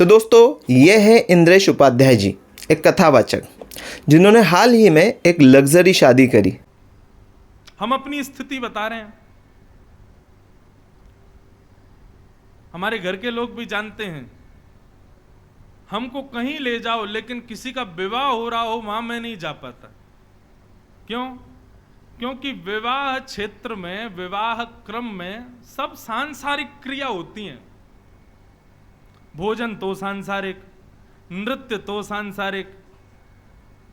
तो दोस्तों ये है इंद्रेश उपाध्याय जी, एक कथावाचक, जिन्होंने हाल ही में एक लग्जरी शादी करी। हम अपनी स्थिति बता रहे हैं, हमारे घर के लोग भी जानते हैं। हमको कहीं ले जाओ लेकिन किसी का विवाह हो रहा हो वहां मैं नहीं जा पाता। क्यों? क्योंकि विवाह क्षेत्र में, विवाह क्रम में सब सांसारिक क्रिया होती हैं। भोजन तो सांसारिक, नृत्य तो सांसारिक,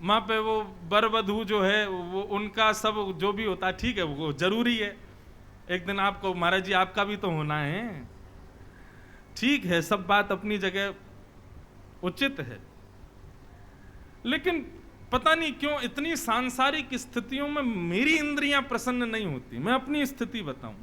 वहां पे वो वर वधू जो है वो उनका सब जो भी होता है ठीक है, वो जरूरी है। एक दिन आपको महाराज जी आपका भी तो होना है, ठीक है, सब बात अपनी जगह उचित है। लेकिन पता नहीं क्यों इतनी सांसारिक स्थितियों में मेरी इंद्रियां प्रसन्न नहीं होती। मैं अपनी स्थिति बताऊं,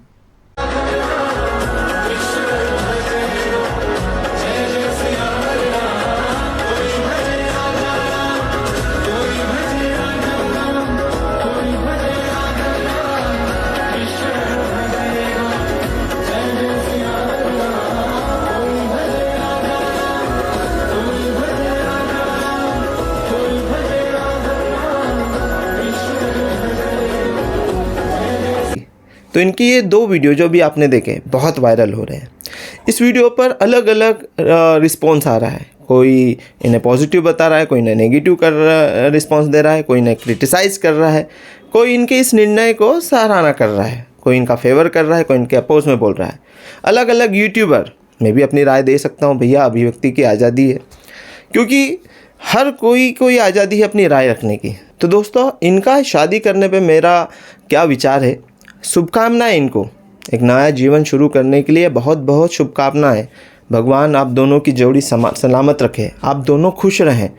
तो इनकी ये 2 वीडियो जो भी आपने देखे बहुत वायरल हो रहे हैं। इस वीडियो पर अलग अलग रिस्पॉन्स आ रहा है। कोई इन्हें पॉजिटिव बता रहा है, कोई इन्हें नेगेटिव रिस्पॉन्स दे रहा है, कोई इन्हें क्रिटिसाइज़ कर रहा है, कोई इनके इस निर्णय को सराहना कर रहा है, कोई इनका फेवर कर रहा है, कोई इनके अपोज में बोल रहा है। अलग अलग यूट्यूबर, मैं भी अपनी राय दे सकता हूँ, भैया अभिव्यक्ति की आज़ादी है, क्योंकि हर कोई आज़ादी है अपनी राय रखने की। तो दोस्तों इनका शादी करने पे मेरा क्या विचार है, शुभकामनाएं इनको एक नया जीवन शुरू करने के लिए बहुत बहुत शुभकामनाएं। भगवान आप दोनों की जोड़ी सलामत रखे, आप दोनों खुश रहें।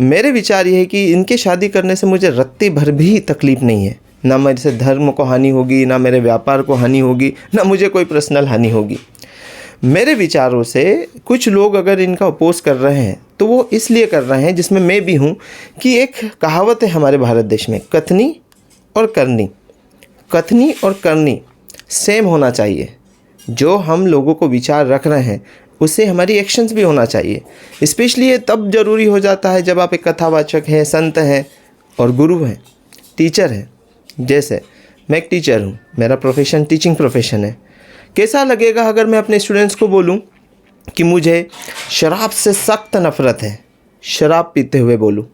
मेरे विचार ये है कि इनके शादी करने से मुझे रत्ती भर भी तकलीफ़ नहीं है। ना मेरे से धर्म को हानि होगी, ना मेरे व्यापार को हानि होगी, ना मुझे कोई पर्सनल हानि होगी। मेरे विचारों से कुछ लोग अगर इनका अपोज कर रहे हैं तो वो इसलिए कर रहे हैं, जिसमें मैं भी हूँ, कि एक कहावत है हमारे भारत देश में, कथनी और करनी। कथनी और करनी सेम होना चाहिए। जो हम लोगों को विचार रख रहे हैं उससे हमारी एक्शंस भी होना चाहिए। स्पेशली ये तब ज़रूरी हो जाता है जब आप एक कथावाचक हैं, संत हैं और गुरु हैं, टीचर हैं। जैसे मैं एक टीचर हूँ, मेरा प्रोफेशन टीचिंग प्रोफेशन है। कैसा लगेगा अगर मैं अपने स्टूडेंट्स को बोलूँ कि मुझे शराब से सख्त नफ़रत है, शराब पीते हुए बोलूँ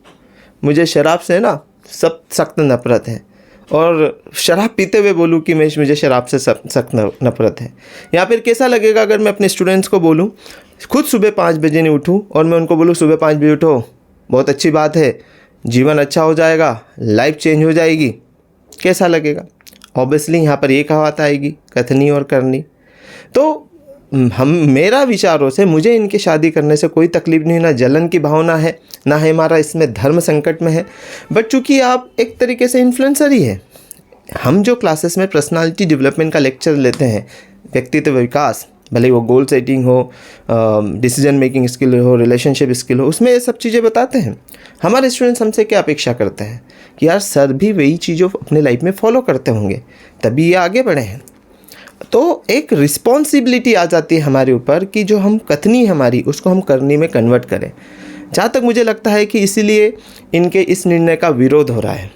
मुझे शराब से ना सब सख्त नफ़रत है, और शराब पीते हुए बोलूँ कि मुझे शराब से सख्त नफ़रत है। या फिर कैसा लगेगा अगर मैं अपने स्टूडेंट्स को बोलूँ, खुद सुबह 5 बजे नहीं उठूँ और मैं उनको बोलूँ सुबह 5 बजे उठो, बहुत अच्छी बात है, जीवन अच्छा हो जाएगा, लाइफ चेंज हो जाएगी। कैसा लगेगा? ऑब्वियसली यहाँ पर ये कहावत आएगी, कथनी और करनी। तो मेरा विचारों से मुझे इनकी शादी करने से कोई तकलीफ़ नहीं, ना जलन की भावना है, ना है हमारा इसमें धर्म संकट में है। बट चूँकि आप एक तरीके से इन्फ्लुएंसर ही है, हम जो क्लासेस में पर्सनालिटी डेवलपमेंट का लेक्चर लेते हैं, व्यक्तित्व विकास, भले वो गोल सेटिंग हो, डिसीजन मेकिंग स्किल हो, रिलेशनशिप स्किल हो, उसमें ये सब चीज़ें बताते हैं। हमारे स्टूडेंट्स हमसे क्या अपेक्षा करते हैं कि यार सर भी वही चीज़ों अपने लाइफ में फॉलो करते होंगे तभी ये आगे बढ़े हैं। तो एक रिस्पॉन्सिबिलिटी आ जाती है हमारे ऊपर कि जो हम कथनी हमारी उसको हम करनी में कन्वर्ट करें। जहाँ तक मुझे लगता है कि इसीलिए इनके इस निर्णय का विरोध हो रहा है।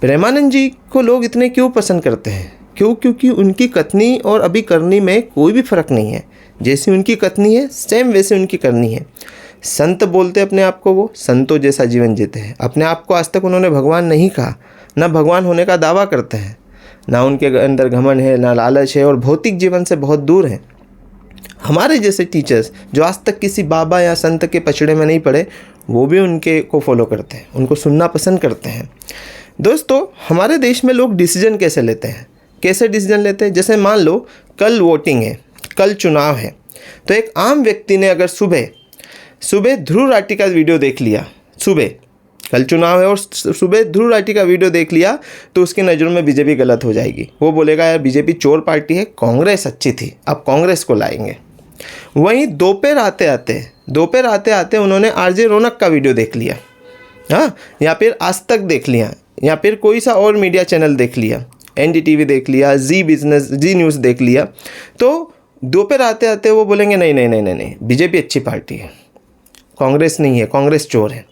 प्रेमानंद जी को लोग इतने क्यों पसंद करते हैं? क्योंकि उनकी कथनी और अभी करनी में कोई भी फ़र्क नहीं है। जैसी उनकी कथनी है सेम वैसे उनकी करनी है। संत बोलते अपने आप को, वो संतों जैसा जीवन जीते हैं। अपने आप को आज तक उन्होंने भगवान नहीं कहा, ना भगवान होने का दावा करते हैं, ना उनके अंदर घमंड है, ना लालच है, और भौतिक जीवन से बहुत दूर है। हमारे जैसे टीचर्स जो आज तक किसी बाबा या संत के पचड़े में नहीं पड़े, वो भी उनके को फॉलो करते हैं, उनको सुनना पसंद करते हैं। दोस्तों हमारे देश में लोग डिसीजन कैसे लेते हैं? कैसे डिसीजन लेते हैं? जैसे मान लो कल वोटिंग है, कल चुनाव है, तो एक आम व्यक्ति ने अगर सुबह ध्रुव राठी का वीडियो देख लिया, सुबह कल चुनाव है और सुबह ध्रुव राठी का वीडियो देख लिया, तो उसकी नज़रों में बीजेपी गलत हो जाएगी। वो बोलेगा यार बीजेपी चोर पार्टी है, कांग्रेस अच्छी थी, अब कांग्रेस को लाएंगे। वहीं दोपहर आते आते उन्होंने आरजे रौनक का वीडियो देख लिया, हाँ, या फिर आज तक देख लिया, या फिर कोई सा और मीडिया चैनल देख लिया, एनडीटीवी देख लिया, जी न्यूज़ देख लिया, तो दोपहर आते आते वो बोलेंगे नहीं नहीं नहीं नहीं नहीं, बीजेपी अच्छी पार्टी है, कांग्रेस नहीं है, कांग्रेस चोर है।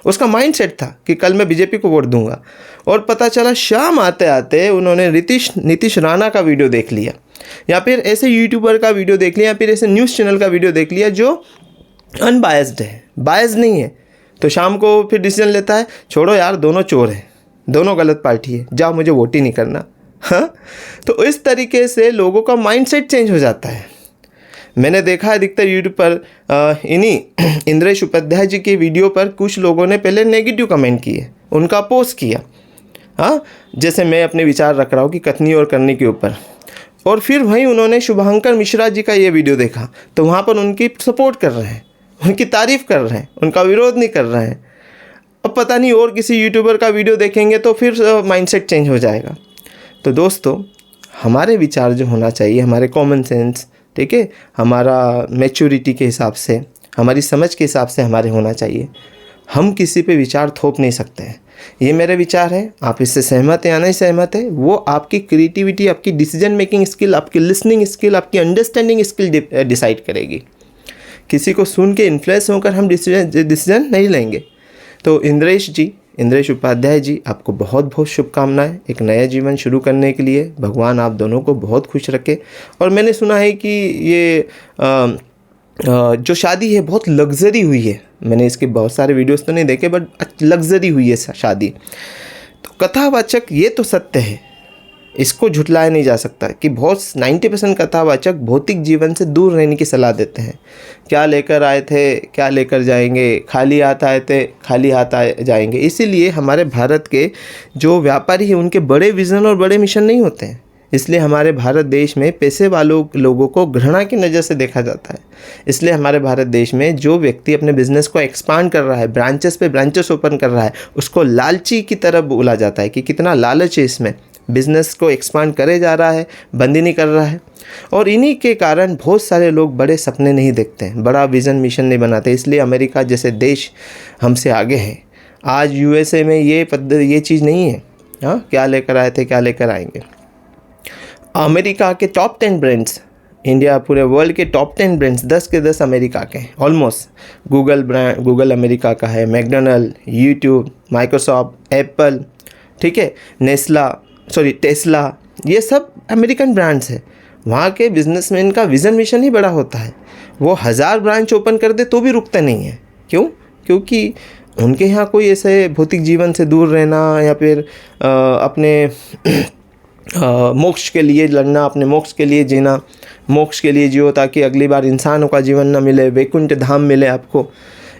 उसका माइंडसेट था कि कल मैं बीजेपी को वोट दूंगा, और पता चला शाम आते आते उन्होंने नीतीश राणा का वीडियो देख लिया, या फिर ऐसे यूट्यूबर का वीडियो देख लिया, या फिर ऐसे न्यूज़ चैनल का वीडियो देख लिया जो अनबायस्ड है, बायस नहीं है। तो शाम को फिर डिसीजन लेता है, छोड़ो यार दोनों चोर हैं, दोनों गलत पार्टी है, जाओ मुझे वोट ही नहीं करना। हाँ, तो इस तरीके से लोगों का माइंडसेट चेंज हो जाता है। मैंने देखा है अधिकतर यूट्यूब पर इन्हीं इंद्रेश उपाध्याय जी की वीडियो पर कुछ लोगों ने पहले नेगेटिव कमेंट किए, उनका अपोज किया। हाँ, जैसे मैं अपने विचार रख रहा हूँ कि कथनी और करनी के ऊपर, और फिर वहीं उन्होंने शुभंकर मिश्रा जी का ये वीडियो देखा तो वहाँ पर उनकी सपोर्ट कर रहे हैं, उनकी तारीफ़ कर रहे हैं, उनका विरोध नहीं कर रहे हैं। अब पता नहीं और किसी यूट्यूबर का वीडियो देखेंगे तो फिर माइंडसेट चेंज हो जाएगा। तो दोस्तों, हमारे विचार जो होना चाहिए, हमारे कॉमन सेंस, ठीक है, हमारा मैच्योरिटी के हिसाब से, हमारी समझ के हिसाब से हमारे होना चाहिए। हम किसी पे विचार थोप नहीं सकते हैं। ये मेरे विचार हैं, आप इससे सहमत हैं या नहीं सहमत है, वो आपकी क्रिएटिविटी, आपकी डिसीजन मेकिंग स्किल, आपकी लिसनिंग स्किल, आपकी अंडरस्टैंडिंग स्किल डिसाइड करेगी। किसी को सुन के इन्फ्लुएंस होकर हम डिसीजन नहीं लेंगे। तो इंद्रेश उपाध्याय जी, आपको बहुत बहुत शुभकामनाएं एक नया जीवन शुरू करने के लिए। भगवान आप दोनों को बहुत खुश रखे। और मैंने सुना है कि ये जो शादी है बहुत लग्जरी हुई है। मैंने इसके बहुत सारे वीडियोस तो नहीं देखे, बट लग्जरी हुई है शादी। तो कथावाचक ये तो सत्य है, इसको झुठलाया नहीं जा सकता कि बहुत 90% कथावाचक भौतिक जीवन से दूर रहने की सलाह देते हैं। क्या लेकर आए थे, क्या लेकर जाएंगे, खाली हाथ आए थे, खाली हाथ जाएंगे। इसीलिए हमारे भारत के जो व्यापारी हैं उनके बड़े विज़न और बड़े मिशन नहीं होते हैं। इसलिए हमारे भारत देश में पैसे वालों लोगों को घृणा की नज़र से देखा जाता है। इसलिए हमारे भारत देश में जो व्यक्ति अपने बिज़नेस को एक्सपांड कर रहा है, ब्रांचेस पे ब्रांचेस ओपन कर रहा है, उसको लालची की तरफ बोला जाता है कि कितना लालच है इसमें, बिज़नेस को एक्सपांड करे जा रहा है, बंद ही नहीं कर रहा है। और इन्हीं के कारण बहुत सारे लोग बड़े सपने नहीं देखते हैं, बड़ा विज़न मिशन नहीं बनाते। इसलिए अमेरिका जैसे देश हमसे आगे है। आज यूएसए में ये चीज़ नहीं है। हाँ, क्या लेकर आए थे, क्या लेकर आएंगे। अमेरिका के टॉप 10 ब्रांड्स, इंडिया पूरे वर्ल्ड के टॉप 10 ब्रांड्स 10 के 10 अमेरिका के हैं ऑलमोस्ट। गूगल अमेरिका का है, मैकडोनल्ड, यूट्यूब, माइक्रोसॉफ्ट, एप्पल, ठीक है, टेस्ला, ये सब अमेरिकन ब्रांड्स हैं। वहाँ के बिजनेसमैन का विज़न मिशन ही बड़ा होता है। वो 1000 ब्रांच ओपन कर दे तो भी रुकते नहीं हैं। क्यों? क्योंकि उनके यहाँ कोई ऐसे भौतिक जीवन से दूर रहना या फिर अपने मोक्ष के लिए लड़ना, अपने मोक्ष के लिए जीना, मोक्ष के लिए जियो ताकि अगली बार इंसानों का जीवन न मिले, वैकुंठ धाम मिले आपको।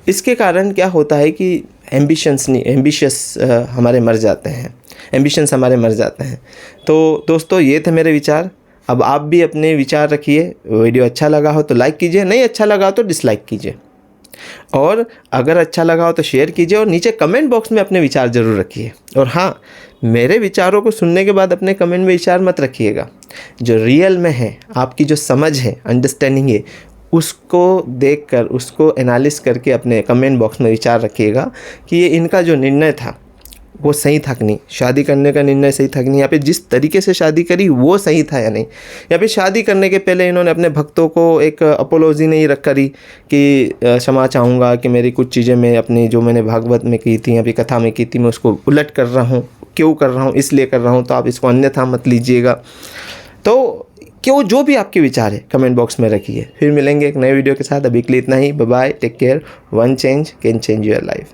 इसके कारण क्या होता है कि एम्बिशियस हमारे मर जाते हैं, एम्बिशंस हमारे मर जाते हैं। तो दोस्तों, ये थे मेरे विचार। अब आप भी अपने विचार रखिए। वीडियो अच्छा लगा हो तो लाइक कीजिए, नहीं अच्छा लगा हो तो डिसलाइक कीजिए, और अगर अच्छा लगा हो तो शेयर कीजिए, और नीचे कमेंट बॉक्स में अपने विचार ज़रूर रखिए। और हाँ, मेरे विचारों को सुनने के बाद अपने कमेंट में विचार मत रखिएगा। जो रियल में है, आपकी जो समझ है, अंडरस्टैंडिंग है, उसको देखकर, उसको एनालिस करके अपने कमेंट बॉक्स में विचार रखिएगा कि ये इनका जो निर्णय था वो सही था कि नहीं, शादी करने का निर्णय सही था कि नहीं, या फिर जिस तरीके से शादी करी वो सही था या नहीं, या फिर शादी करने के पहले इन्होंने अपने भक्तों को एक अपोलॉजी नहीं करी कि क्षमा चाहूँगा कि मेरी कुछ चीज़ें मैं अपनी जो मैंने भागवत में की थी या फिर कथा में की थी मैं उसको उलट कर रहा हूँ, क्यों कर रहा हूँ, इसलिए कर रहा हूँ, तो आप इसको अन्यथा मत लीजिएगा। तो क्यों, जो भी आपके विचार है कमेंट बॉक्स में रखिए। फिर मिलेंगे एक नए वीडियो के साथ। अभी के लिए इतना ही। Bye bye, take care. One change can change your life.